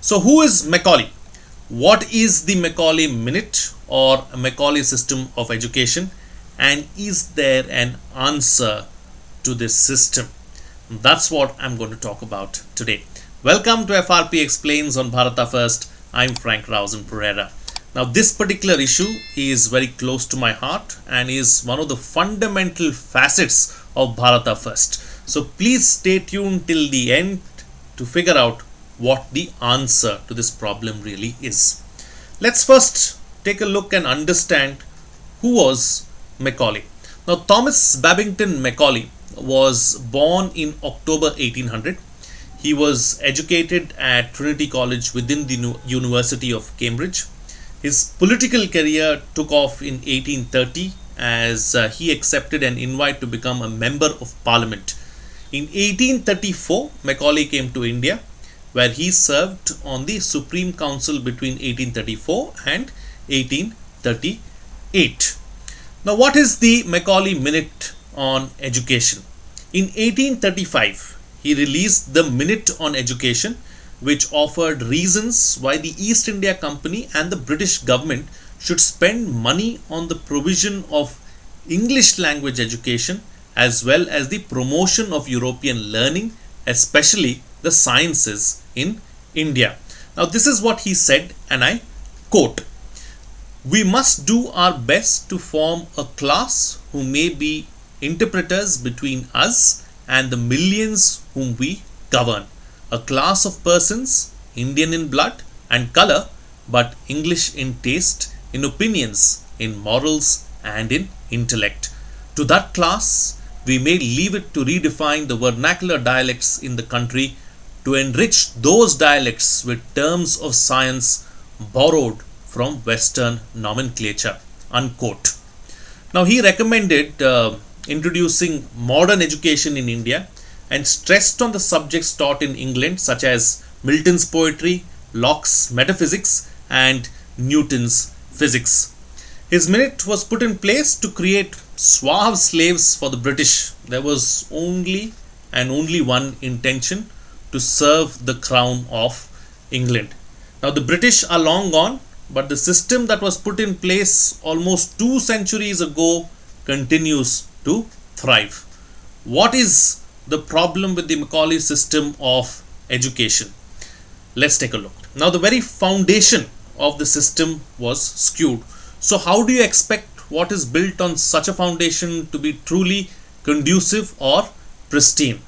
So who is Macaulay? What is the Macaulay Minute or Macaulay System of Education? And is there an answer to this system? That's what I'm going to talk about today. Welcome to FRP Explains on Bharata First. I'm Frank Rausan Pereira. Now this particular issue is very close to my heart and is one of the fundamental facets of Bharata First. So please stay tuned till the end to figure out what the answer to this problem really is. Let's first take a look and understand who was Macaulay. Now Thomas Babington Macaulay was born in October 1800. He was educated at Trinity College within the University of Cambridge. His political career took off in 1830 as he accepted an invite to become a member of parliament. In 1834, Macaulay came to India, where he served on the Supreme Council between 1834 and 1838. Now, what is the Macaulay Minute on Education? In 1835, he released the Minute on Education, which offered reasons why the East India Company and the British government should spend money on the provision of English language education as well as the promotion of European learning, especially the sciences in India. Now this is what he said, and I quote, "We must do our best to form a class who may be interpreters between us and the millions whom we govern. A class of persons, Indian in blood and color, but English in taste, in opinions, in morals and in intellect. To that class, we may leave it to redefine the vernacular dialects in the country, to enrich those dialects with terms of science borrowed from Western nomenclature." Unquote. Now he recommended introducing modern education in India and stressed on the subjects taught in England, such as Milton's poetry, Locke's metaphysics, and Newton's physics. His minute was put in place to create suave slaves for the British. There was only one intention: to serve the crown of England. Now the British are long gone, but the system that was put in place almost 2 centuries ago continues to thrive. What is the problem with the Macaulay system of education? Let's take a look. Now the very foundation of the system was skewed. So how do you expect what is built on such a foundation to be truly conducive or pristine?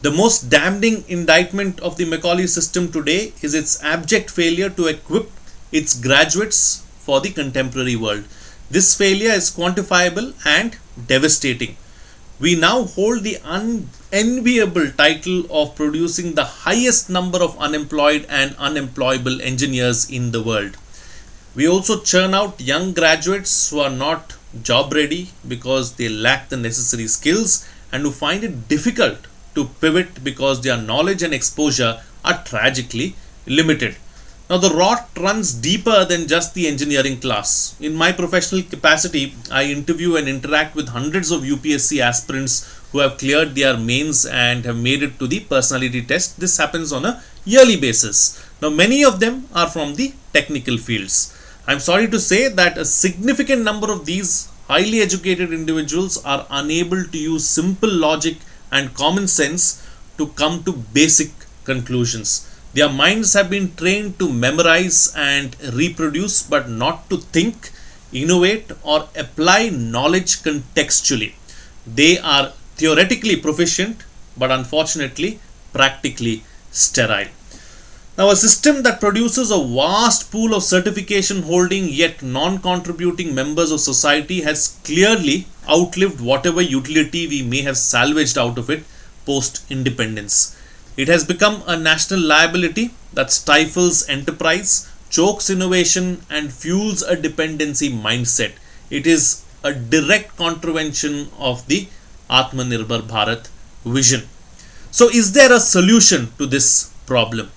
The most damning indictment of the Macaulay system today is its abject failure to equip its graduates for the contemporary world. This failure is quantifiable and devastating. We now hold the unenviable title of producing the highest number of unemployed and unemployable engineers in the world. We also churn out young graduates who are not job ready because they lack the necessary skills and who find it difficult to pivot because their knowledge and exposure are tragically limited. Now the rot runs deeper than just the engineering class. In my professional capacity, I interview and interact with hundreds of UPSC aspirants who have cleared their mains and have made it to the personality test. This happens on a yearly basis. Now many of them are from the technical fields. I'm sorry to say that a significant number of these highly educated individuals are unable to use simple logic and common sense to come to basic conclusions. Their minds have been trained to memorize and reproduce, but not to think, innovate, or apply knowledge contextually. They are theoretically proficient, but unfortunately, practically sterile. Now, a system that produces a vast pool of certification holding yet non-contributing members of society has clearly outlived whatever utility we may have salvaged out of it post-independence. It has become a national liability that stifles enterprise, chokes innovation, and fuels a dependency mindset. It is a direct contravention of the Atmanirbhar Bharat vision. So, is there a solution to this problem?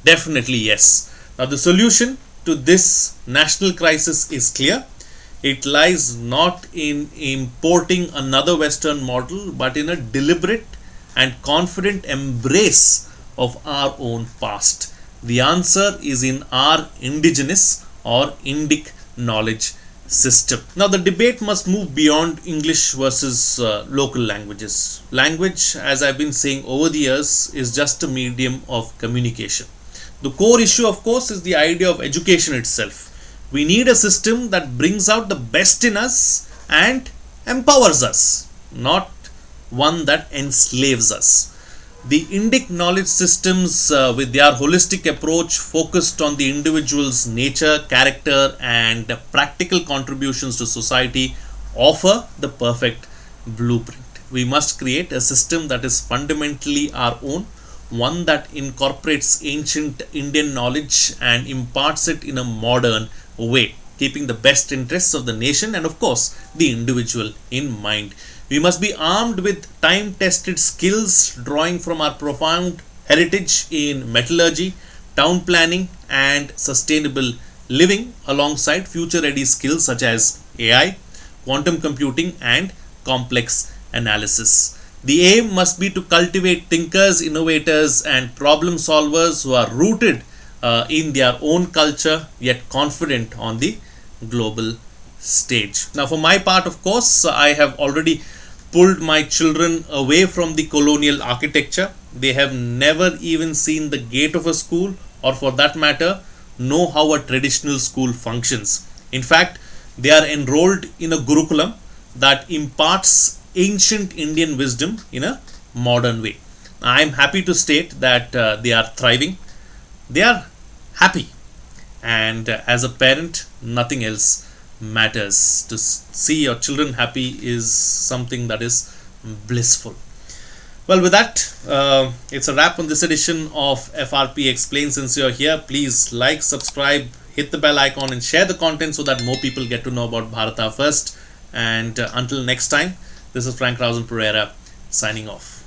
Definitely yes. Now, the solution to this national crisis is clear. It lies not in importing another Western model, but in a deliberate and confident embrace of our own past. The answer is in our indigenous or Indic knowledge system. Now, the debate must move beyond English versus local languages. Language, as I've been saying over the years, is just a medium of communication. The core issue, of course, is the idea of education itself. We need a system that brings out the best in us and empowers us, not one that enslaves us. The Indic knowledge systems, with their holistic approach focused on the individual's nature, character, and practical contributions to society, offer the perfect blueprint. We must create a system that is fundamentally our own, one that incorporates ancient Indian knowledge and imparts it in a modern way, keeping the best interests of the nation and, of course, the individual in mind. We must be armed with time-tested skills drawing from our profound heritage in metallurgy, town planning, and sustainable living, alongside future-ready skills such as AI, quantum computing, and complex analysis. The aim must be to cultivate thinkers, innovators, and problem solvers who are rooted in their own culture yet confident on the global stage. Now, for my part, of course, I have already pulled my children away from the colonial architecture. They have never even seen the gate of a school, or for that matter, know how a traditional school functions. In fact, they are enrolled in a Gurukulam that imparts ancient Indian wisdom in a modern way. I am happy to state that they are thriving, they are happy, and as a parent, nothing else matters. To see your children happy is something that is blissful. Well, with that, it's a wrap on this edition of FRP Explains. Since you're here, please like, subscribe, hit the bell icon, and share the content so that more people get to know about Bharata first. And until next time, this is Rausan Pereira signing off.